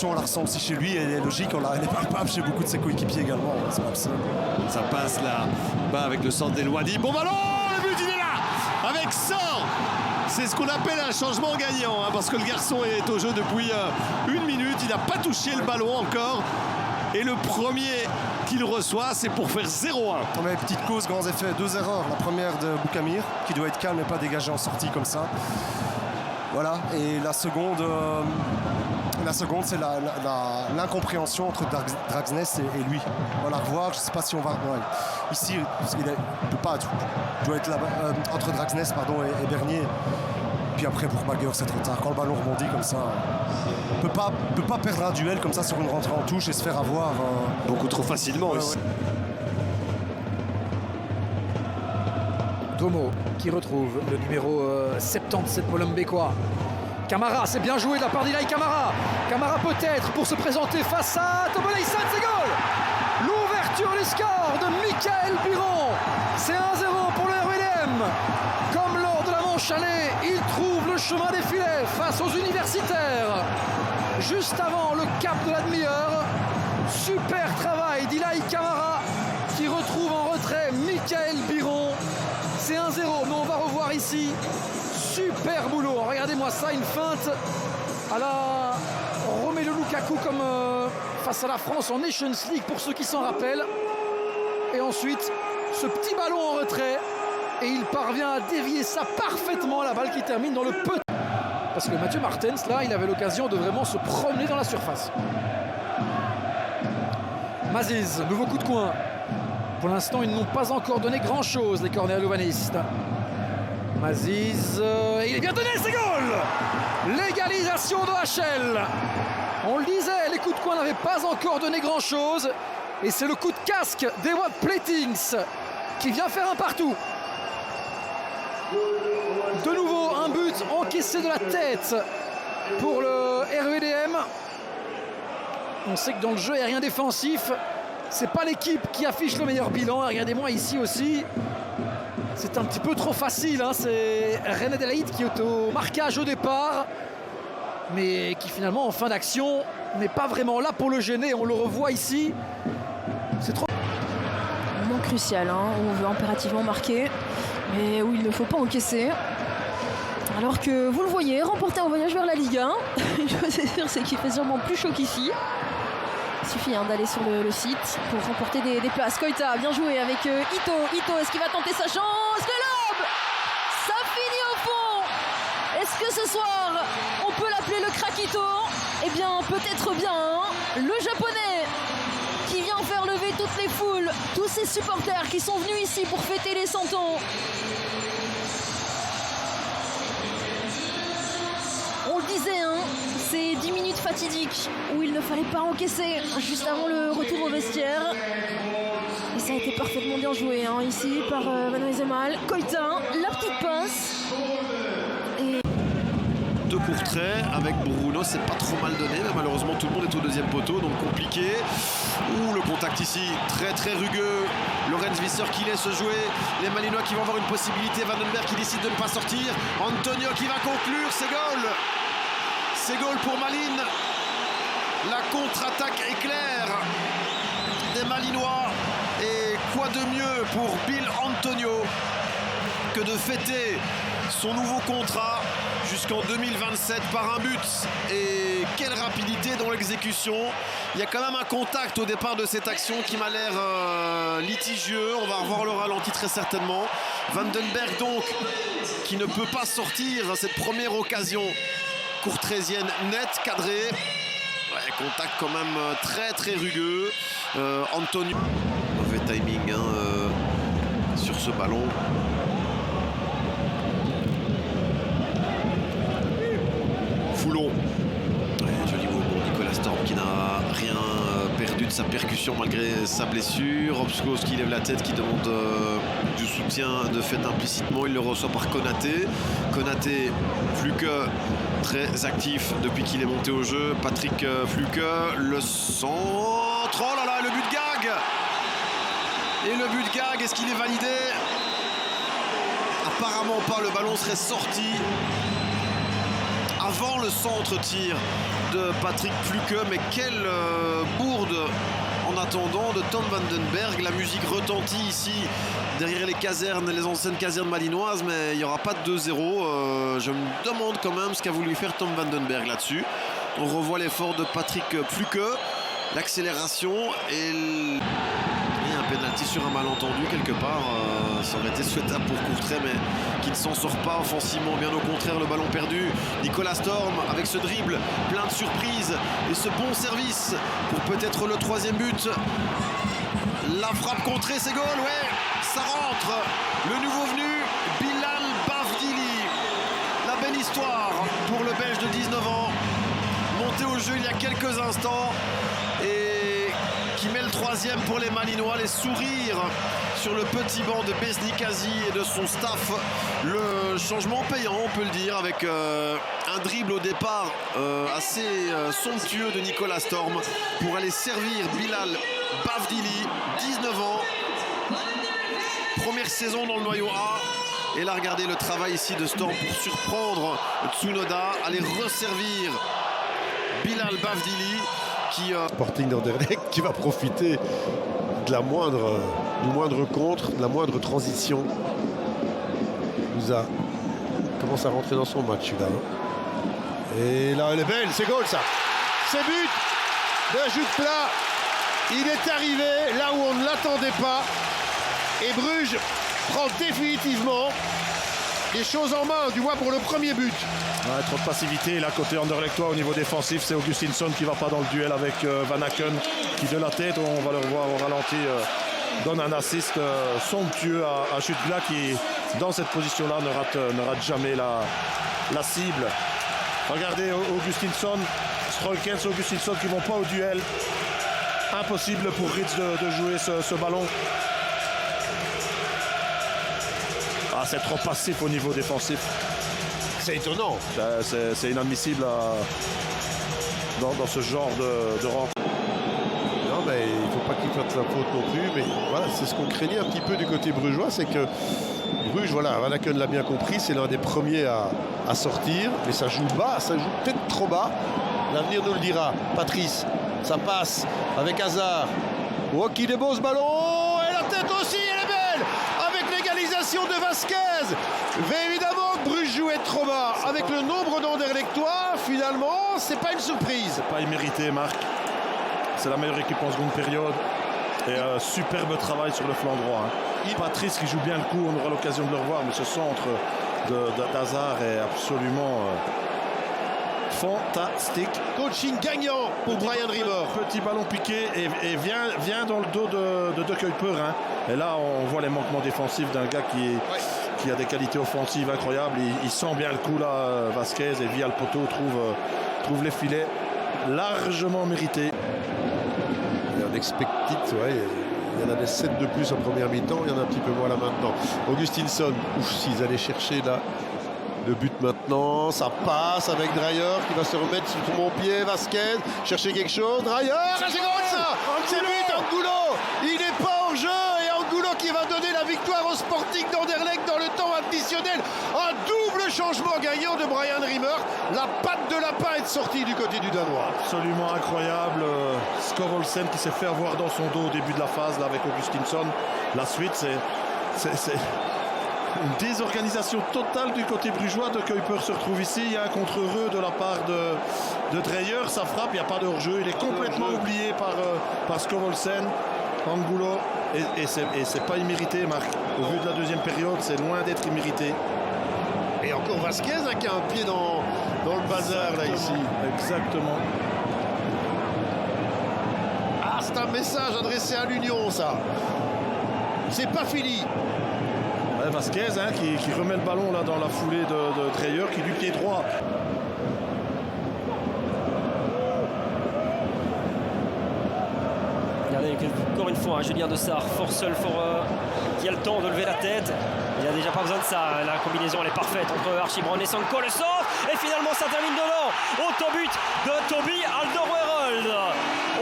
On la ressent aussi chez lui, elle est logique, elle est palpable chez beaucoup de ses coéquipiers également, c'est pas le seul. Ça passe là, bas avec le centre d'Elouani. Bon ballon, le but il est là, avec 100. C'est ce qu'on appelle un changement gagnant, parce que le garçon est au jeu depuis 1 minute, il n'a pas touché le ballon encore. Et le premier qu'il reçoit, c'est pour faire 0-1. On avait petite cause, grands effets, 2 erreurs. La première de Boukamir, qui doit être calme et pas dégagé en sortie comme ça. Voilà, et la seconde, c'est l'incompréhension entre Dragsness et lui. On va la revoir, je ne sais pas si on va... Ouais. Ici, il ne peut pas... Il doit être là entre Dragsness et Bernier. Puis après, pour Maguire, c'est trop tard. Quand le ballon rebondit comme ça, on ne peut pas perdre un duel comme ça sur une rentrée en touche et se faire avoir... Beaucoup trop facilement aussi. Ouais. Domo qui retrouve le numéro 77 molenbeekois. Camara, c'est bien joué de la part d'Ilay Camara. Camara peut-être pour se présenter face à Tobolay San, c'est goal. L'ouverture du score de Michael Biron. C'est 1-0 pour le RWDM. Comme lors de la manche aller, il trouve le chemin des filets face aux universitaires. Juste avant le cap de la demi-heure, super travail d'Ilay Camara qui retrouve en retrait Michael Biron. C'est 1-0, mais on va revoir ici. Super boulot, regardez-moi ça, une feinte à la Romelu Lukaku comme face à la France en Nations League pour ceux qui s'en rappellent. Et ensuite, ce petit ballon en retrait et il parvient à dévier ça parfaitement, la balle qui termine dans le petit. Parce que Mathieu Martens, là, il avait l'occasion de vraiment se promener dans la surface. Maziz, nouveau coup de coin. Pour l'instant, ils n'ont pas encore donné grand-chose, les cornéalo-vanistes. Maziz, il est bien donné, c'est goal. L'égalisation de HL. On le disait, les coups de coin n'avaient pas encore donné grand-chose. Et c'est le coup de casque d'Ewad Platings qui vient faire un partout. De nouveau, un but encaissé de la tête pour le RWDM. On sait que dans le jeu aérien défensif, c'est pas l'équipe qui affiche le meilleur bilan. Regardez-moi ici aussi. C'est un petit peu trop facile, c'est René Adelaide qui est au marquage au départ, mais qui finalement en fin d'action n'est pas vraiment là pour le gêner. On le revoit ici. C'est trop... Un moment crucial, où on veut impérativement marquer, mais où il ne faut pas encaisser. Alors que vous le voyez, remporter un voyage vers la Ligue 1, c'est qu'il fait sûrement plus chaud qu'ici. Il suffit d'aller sur le site pour remporter des places. Koita, bien joué avec Ito. Ito, est-ce qu'il va tenter sa chance? Le lob! Ça finit au fond! Est-ce que ce soir, on peut l'appeler le crack Ito? Eh bien, peut-être bien. Le japonais qui vient faire lever toutes les foules, tous ces supporters qui sont venus ici pour fêter les 100 ans. On le disait, c'est 10 minutes fatidiques où il ne fallait pas encaisser juste avant le retour au vestiaire. Et ça a été parfaitement bien joué ici par Manuel Zemal. Koita, la petite passe. Et... De Courtrai avec Bruno, c'est pas trop mal donné, mais malheureusement tout le monde est au deuxième poteau, donc compliqué. Ouh, le contact ici, très très rugueux. Lorenz Visser qui laisse jouer. Les Malinois qui vont avoir une possibilité. Vandenberg qui décide de ne pas sortir. Antonio qui va conclure, c'est goal. C'est goal pour Malines. La contre-attaque éclair des Malinois. Et quoi de mieux pour Bill Antonio que de fêter son nouveau contrat jusqu'en 2027 par un but. Et quelle rapidité dans l'exécution. Il y a quand même un contact au départ de cette action qui m'a l'air litigieux. On va revoir le ralenti très certainement. Vandenberg donc qui ne peut pas sortir cette première occasion courtrésienne nette, cadrée. Ouais, contact quand même très très rugueux. Antonio. Mauvais timing sur ce ballon. Foulon. Ouais, joli mot pour Nicolas Storm qui n'a rien perdu de sa percussion malgré sa blessure. Obskos qui lève la tête, qui demande du soutien de fait implicitement. Il le reçoit par Konaté. Konaté, Fluke, très actif depuis qu'il est monté au jeu. Patrick Fluke, le centre. Oh là là, le but de Gag. Et le but de Gag, est-ce qu'il est validé? Apparemment pas, le ballon serait sorti avant le centre-tir de Patrick Fluke. Mais quelle bourde en attendant de Tom Vandenberg. La musique retentit ici derrière les casernes, les anciennes casernes malinoises, mais il n'y aura pas de 2-0. Je me demande quand même ce qu'a voulu faire Tom Vandenberg là-dessus. On revoit l'effort de Patrick Fluke, l'accélération et un pénalty sur un malentendu quelque part. Ça aurait été souhaitable pour Courtrai, mais qui ne s'en sort pas offensivement. Bien au contraire, le ballon perdu. Nicolas Storm avec ce dribble plein de surprises et ce bon service pour peut-être le 3e but. La frappe contrée, c'est goal, ouais, ça rentre. Le nouveau venu, Bilal Bavdili. La belle histoire pour le Belge de 19 ans, monté au jeu il y a quelques instants et qui met le 3e pour les Malinois. Les sourires sur le petit banc de Besnikazi et de son staff. Le changement payant, on peut le dire, avec un dribble au départ assez somptueux de Nicolas Storm pour aller servir Bilal Bavdili, 19 ans. Première saison dans le noyau A. Et là, regardez le travail ici de Storm pour surprendre Tsunoda, aller resservir Bilal Bavdili qui... Sporting d'Anderlecht qui va profiter de la moindre, du moindre contre, de la moindre transition. Ouza commence à rentrer dans son match là. Et là, elle est belle, c'est goal ça. C'est but de Jude Plat. Il est arrivé là où on ne l'attendait pas. Et Bruges prend définitivement les choses en main, du moins pour le premier but. Ouais, trop de passivité. Là, côté Anderlechtois, au niveau défensif, c'est Augustinsson qui ne va pas dans le duel avec Van Aken, qui de la tête, on va le revoir au ralenti, donne un assist somptueux à Chutla, qui dans cette position-là ne rate jamais la cible. Regardez Augustinsson, Stroikens, Augustinsson qui ne vont pas au duel. Impossible pour Ritz de jouer ce ballon. Ah, c'est trop passif au niveau défensif. C'est étonnant. C'est inadmissible dans ce genre de rencontre. Non, mais il ne faut pas qu'il fasse la faute non plus. Mais voilà, c'est ce qu'on craignait un petit peu du côté brugeois, c'est que Bruges, voilà, Van Aken l'a bien compris, c'est l'un des premiers à sortir. Mais ça joue bas, ça joue peut-être trop bas. L'avenir nous le dira. Patrice, ça passe avec Hazard. Oh, qui débeau ce ballon. Et la tête aussi, elle est belle. Avec l'égalisation de Vasquez. Mais évidemment, Bruges jouait trop bas. Avec le nombre d'Anderlechtois, finalement, c'est pas une surprise. C'est pas immérité, Marc. C'est la meilleure équipe en seconde période. Et superbe travail sur le flanc droit. Patrice qui joue bien le coup, on aura l'occasion de le revoir, mais ce centre d'Hazard est absolument fantastique. Coaching gagnant pour Brian Rimmer. Petit ballon piqué et vient dans le dos de Kuiper. Et là, on voit les manquements défensifs d'un gars qui a des qualités offensives incroyables. Il sent bien le coup là, Vasquez, et via le poteau trouve les filets largement mérités. Un expected, ouais, il y en avait 7 de plus en première mi-temps, il y en a un petit peu moins là maintenant. Augustinsson, s'ils allaient chercher là le but maintenant, ça passe avec Dreyer qui va se remettre sur mon pied, Vasquez, chercher quelque chose, Dreyer, c'est goal ça, c'est but, Angulo, il n'est pas en jeu et Angulo qui va donner la victoire au Sporting d'Anderlecht dans le temps additionnel. Un double changement gagnant de Brian Rimmer, la patte de lapin est sortie du côté du Danois. Absolument incroyable, Skovholsen qui s'est fait avoir dans son dos au début de la phase là, avec Augustinsson. La suite c'est une désorganisation totale du côté brugeois. De Kuiper se retrouve ici, il y a un contre-heureux de la part de Dreyer, ça frappe, il n'y a pas de hors-jeu, il est complètement oublié par Skovholsen. Angulo, et c'est pas immérité, Marc. Au vu de la deuxième période, c'est loin d'être immérité. Et encore Vasquez qui a un pied dans le bazar là ici. Exactement. Ah, c'est un message adressé à l'Union ça. C'est pas fini. Ouais, Vasquez qui remet le ballon là dans la foulée de Dreyer, qui du pied droit. Regardez encore une fois, Julien Dessart, fort seul, qui a le temps de lever la tête. Il n'a déjà pas besoin de ça. La combinaison elle est parfaite entre Archibron et Sanko. Le centre et finalement ça termine dedans. Au but de Toby Alderweireld.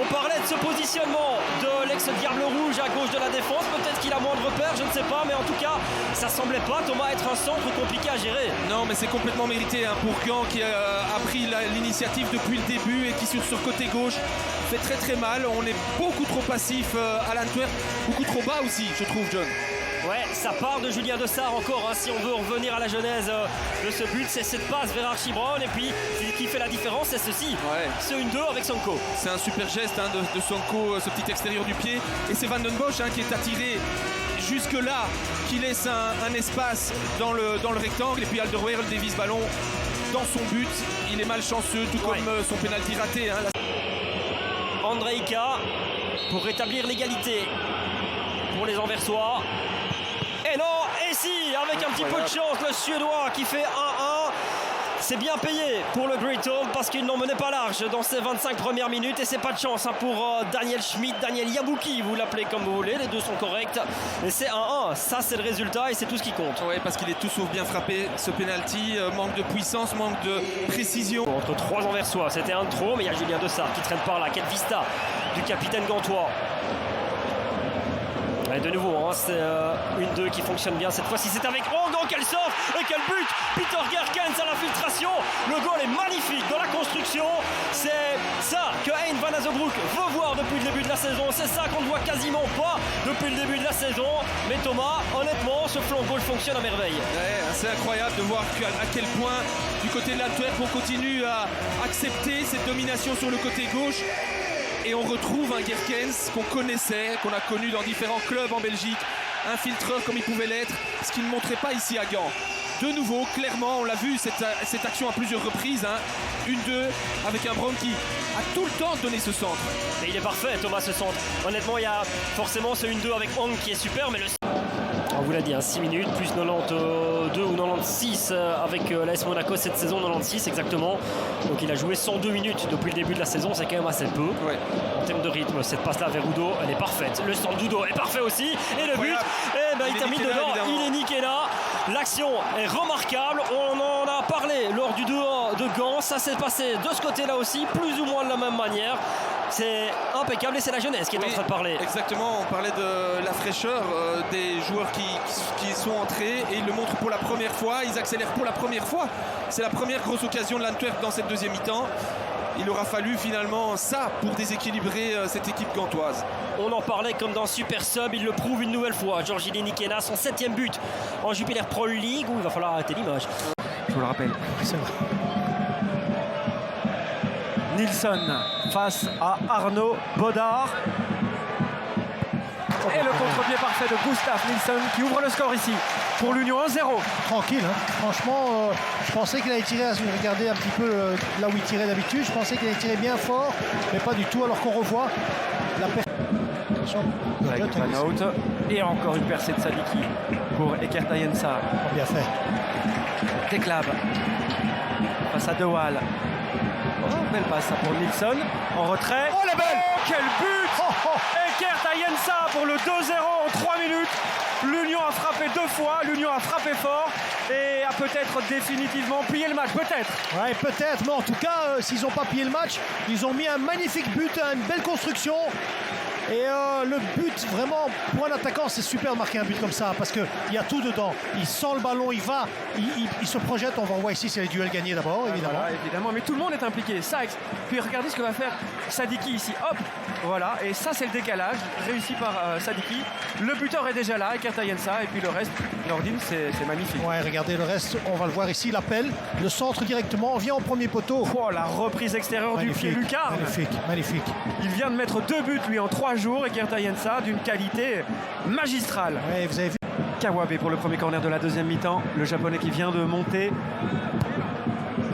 On parlait de ce positionnement de l'ex-Diable Rouge à gauche de la défense. Peut-être qu'il a moins de repères, je ne sais pas, mais en tout cas, ça semblait pas, Thomas, être un centre compliqué à gérer. Non, mais c'est complètement mérité pour Gand qui a pris l'initiative depuis le début et qui sur côté gauche fait très très mal. On est beaucoup trop passif à l'Antwerp, beaucoup trop bas aussi, je trouve, John. Ouais, ça part de Julien Dessart encore, si on veut revenir à la genèse de ce but, c'est cette passe vers Archie Brown, et puis ce qui fait la différence, c'est ceci, ce 1-2 avec Sonko. C'est un super geste de Sonko, ce petit extérieur du pied, et c'est Van den Bosch qui est attiré jusque là, qui laisse un espace dans le rectangle, et puis Alderweireld dévisse ballon dans son but. Il est malchanceux, tout comme son pénalty raté. Andreika pour rétablir l'égalité pour les Anversois. Et non, et si, avec un petit peu de chance, le Suédois qui fait 1-1. C'est bien payé pour le Great Home parce qu'il n'en menait pas large dans ces 25 premières minutes. Et c'est pas de chance pour Daniel Schmidt, Daniel Yabuki, vous l'appelez comme vous voulez, les deux sont corrects. Et c'est 1-1, ça c'est le résultat et c'est tout ce qui compte. Oui, parce qu'il est tout sauf bien frappé, ce penalty, manque de puissance, manque de précision. Entre trois Anversois, c'était un de trop, mais il y a Julien Dessart qui traîne par là. Quelle vista du capitaine gantois. Et de nouveau, c'est 1-2 qui fonctionne bien cette fois-ci. C'est avec Ongo, quel sort et quel but. Peter Gerkens à l'infiltration. Le goal est magnifique dans la construction. C'est ça que Hein Van Azebroek veut voir depuis le début de la saison. C'est ça qu'on ne voit quasiment pas depuis le début de la saison. Mais Thomas, honnêtement, ce flanc gauche fonctionne à merveille. Ouais, c'est incroyable de voir à quel point du côté de l'Antwerp on continue à accepter cette domination sur le côté gauche. Et on retrouve un Gerkens qu'on connaissait, qu'on a connu dans différents clubs en Belgique, un filtreur comme il pouvait l'être, ce qu'il ne montrait pas ici à Gand. De nouveau, clairement, on l'a vu, cette action à plusieurs reprises, 1-2, avec un Brown qui a tout le temps de donner ce centre. Et il est parfait, Thomas, ce centre. Honnêtement, il y a forcément ce 1-2 avec Hong qui est super, mais le... On vous l'a dit, 6 minutes, plus 92 ou 96 avec l'AS Monaco cette saison, 96 exactement. Donc il a joué 102 minutes depuis le début de la saison, c'est quand même assez peu. Ouais. En termes de rythme, cette passe-là vers Udo, elle est parfaite. Le centre d'Udo est parfait aussi. Et le but, il termine dedans, il est niqué là. L'action est remarquable, on en a parlé lors du 2-1 de Gand. Ça s'est passé de ce côté-là aussi, plus ou moins de la même manière. C'est impeccable et c'est la jeunesse qui est en train de parler. Exactement, on parlait de la fraîcheur des joueurs qui sont entrés et ils le montrent pour la première fois, ils accélèrent pour la première fois. C'est la première grosse occasion de l'Antwerp dans cette deuxième mi-temps. Il aura fallu finalement ça pour déséquilibrer cette équipe gantoise. On en parlait comme dans Super Sub, il le prouve une nouvelle fois. Georgi Linikena, son 7e but en Jupiler Pro League, où il va falloir arrêter l'image. Je vous le rappelle. C'est vrai. Nilsson face à Arnaud Baudard. Et le contre-pied parfait de Gustav Nilsson qui ouvre le score ici pour l'Union 1-0. Tranquille, franchement, je pensais qu'il allait tirer, regardez un petit peu là où il tirait d'habitude, je pensais qu'il allait tirer bien fort, mais pas du tout, alors qu'on revoit la et encore une percée de Sadiki pour Ekert Ayensa. Bien fait. Teklab face à De Waal. Belle passe pour Nilsson en retrait. Oh la belle! Quel but! Ekert Ayensa pour le 2-0 en 3 minutes. L'Union a frappé 2 fois, l'Union a frappé fort et a peut-être définitivement plié le match, peut-être. Ouais, peut-être, mais en tout cas, s'ils n'ont pas plié le match, ils ont mis un magnifique but, une belle construction. Et le but, vraiment, pour un attaquant, c'est super de marquer un but comme ça parce qu'il y a tout dedans. Il sent le ballon, il va, il se projette. On va voir ici c'est les duels gagnés d'abord, évidemment. Voilà, évidemment, mais tout le monde est impliqué. Ça, puis regardez ce que va faire Sadiki ici. Hop, voilà, et ça, c'est le décalage réussi par Sadiki. Le buteur est déjà là, Ekert Ayensa, et puis le reste, Nordin, c'est magnifique. Ouais, regardez le reste, on va le voir ici. L'appel, le centre directement, on vient au premier poteau. Oh, la reprise extérieure du pied Lucarne. Magnifique, magnifique. Il vient de mettre 2 buts, lui, en 3 jours, Ekert Ayensa, d'une qualité magistrale. Ouais, vous avez vu. Kawabe pour le premier corner de la deuxième mi-temps. Le japonais qui vient de monter.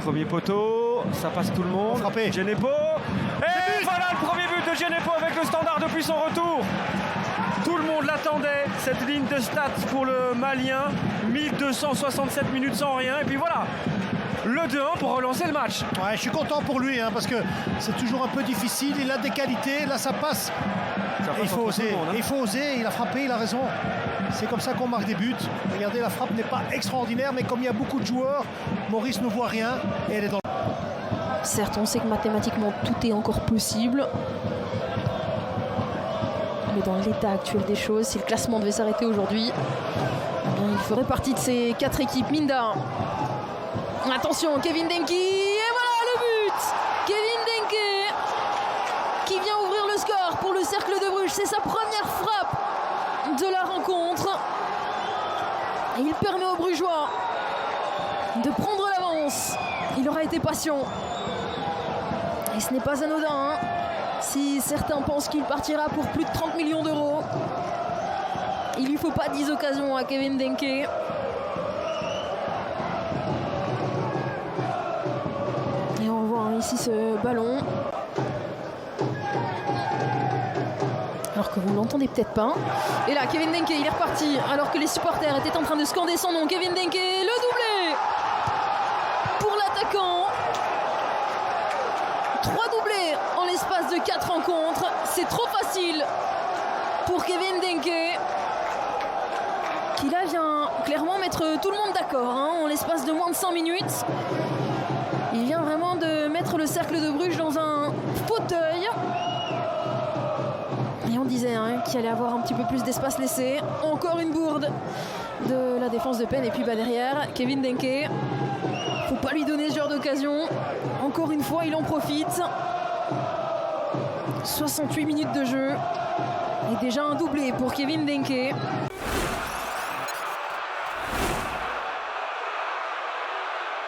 Premier poteau, ça passe tout le monde. Frappé. Genepo. Et voilà le premier but de Genepo avec le Standard depuis son retour. Tout le monde l'attendait, cette ligne de stats pour le Malien. 1267 minutes sans rien. Et puis voilà, le 2-1 pour relancer le match. Ouais, je suis content pour lui parce que c'est toujours un peu difficile. Il a des qualités, là ça passe. Il faut oser, il faut oser, il a frappé, il a raison. C'est comme ça qu'on marque des buts. Regardez, la frappe n'est pas extraordinaire, mais comme il y a beaucoup de joueurs, Maurice ne voit rien et elle est dans le... Certes, on sait que mathématiquement tout est encore possible. Mais dans l'état actuel des choses, si le classement devait s'arrêter aujourd'hui, eh bien, il ferait partie de ces 4 équipes. Minda. Attention, Kevin Denke. Et voilà le but. Kevin Denke qui vient ouvrir le score pour le Cercle de Bruges. C'est sa première frappe de la rencontre. Et il permet aux Brugeois de prendre l'avance. Il aura été patient. Et ce n'est pas anodin, hein. Si certains pensent qu'il partira pour plus de 30 millions d'euros, il lui faut pas 10 occasions à Kevin Denke. Et on voit ici ce ballon. Alors que vous l'entendez peut-être pas. Et là, Kevin Denke, il est reparti alors que les supporters étaient en train de scander son nom. Kevin Denke, le doublé pour l'attaquant. 3 doublés en l'espace de 4 rencontres. C'est trop facile pour Kevin Denke, qui là vient clairement mettre tout le monde d'accord, hein, en l'espace de moins de 5 minutes. Il vient vraiment de mettre le Cercle de Bruges dans un fauteuil. Et on disait, hein, qu'il allait avoir un petit peu plus d'espace laissé. Encore une bourde de la défense de Penn. Et puis derrière, Kevin Denke. Faut pas lui donner ce genre d'occasion. Encore une fois, il en profite. 68 minutes de jeu. Et déjà un doublé pour Kevin Denke.